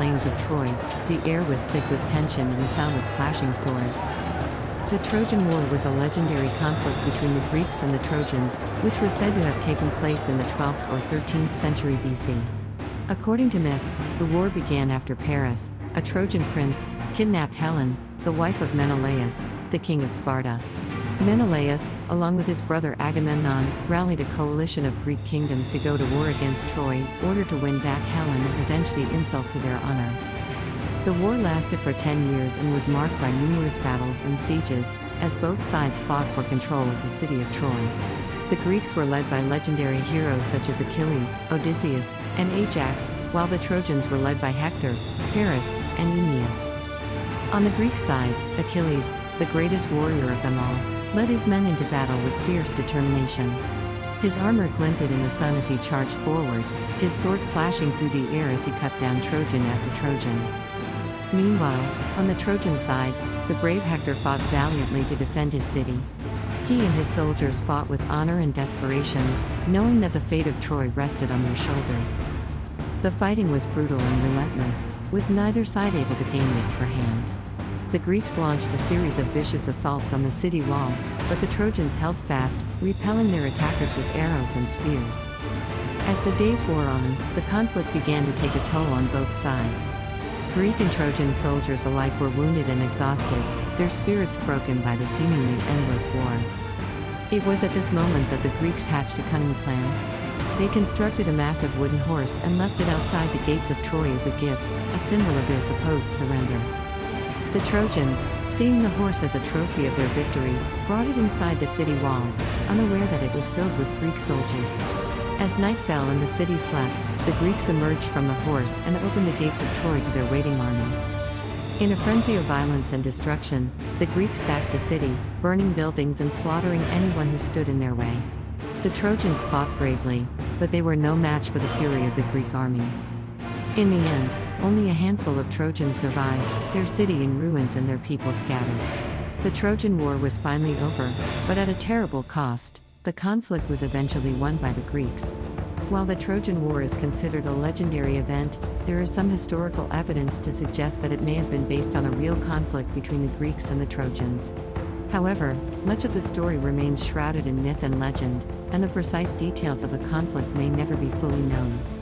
plains of Troy, the air was thick with tension and the sound of clashing swords. The Trojan War was a legendary conflict between the Greeks and the Trojans, which was said to have taken place in the 12th or 13th century BC. According to myth, the war began after Paris, a Trojan prince, kidnapped Helen, the wife of Menelaus, the king of Sparta. Menelaus, along with his brother Agamemnon, rallied a coalition of Greek kingdoms to go to war against Troy, in order to win back Helen and avenge the insult to their honor. The war lasted for 10 years and was marked by numerous battles and sieges, as both sides fought for control of the city of Troy. The Greeks were led by legendary heroes such as Achilles, Odysseus, and Ajax, while the Trojans were led by Hector, Paris, and Aeneas. On the Greek side, Achilles, the greatest warrior of them all, led his men into battle with fierce determination. His armor glinted in the sun as he charged forward, his sword flashing through the air as he cut down Trojan after Trojan. Meanwhile, on the Trojan side, the brave Hector fought valiantly to defend his city. He and his soldiers fought with honor and desperation, knowing that the fate of Troy rested on their shoulders. The fighting was brutal and relentless, with neither side able to gain the upper hand. The Greeks launched a series of vicious assaults on the city walls, but the Trojans held fast, repelling their attackers with arrows and spears. As the days wore on, the conflict began to take a toll on both sides. Greek and Trojan soldiers alike were wounded and exhausted, their spirits broken by the seemingly endless war. It was at this moment that the Greeks hatched a cunning plan. They constructed a massive wooden horse and left it outside the gates of Troy as a gift, a symbol of their supposed surrender. The Trojans, seeing the horse as a trophy of their victory, brought it inside the city walls, unaware that it was filled with Greek soldiers. As night fell and the city slept, the Greeks emerged from the horse and opened the gates of Troy to their waiting army. In a frenzy of violence and destruction, the Greeks sacked the city, burning buildings and slaughtering anyone who stood in their way. The Trojans fought bravely, but they were no match for the fury of the Greek army. In the end, only a handful of Trojans survived, their city in ruins and their people scattered. The Trojan War was finally over, but at a terrible cost. The conflict was eventually won by the Greeks. While the Trojan War is considered a legendary event, there is some historical evidence to suggest that it may have been based on a real conflict between the Greeks and the Trojans. However, much of the story remains shrouded in myth and legend, and the precise details of the conflict may never be fully known.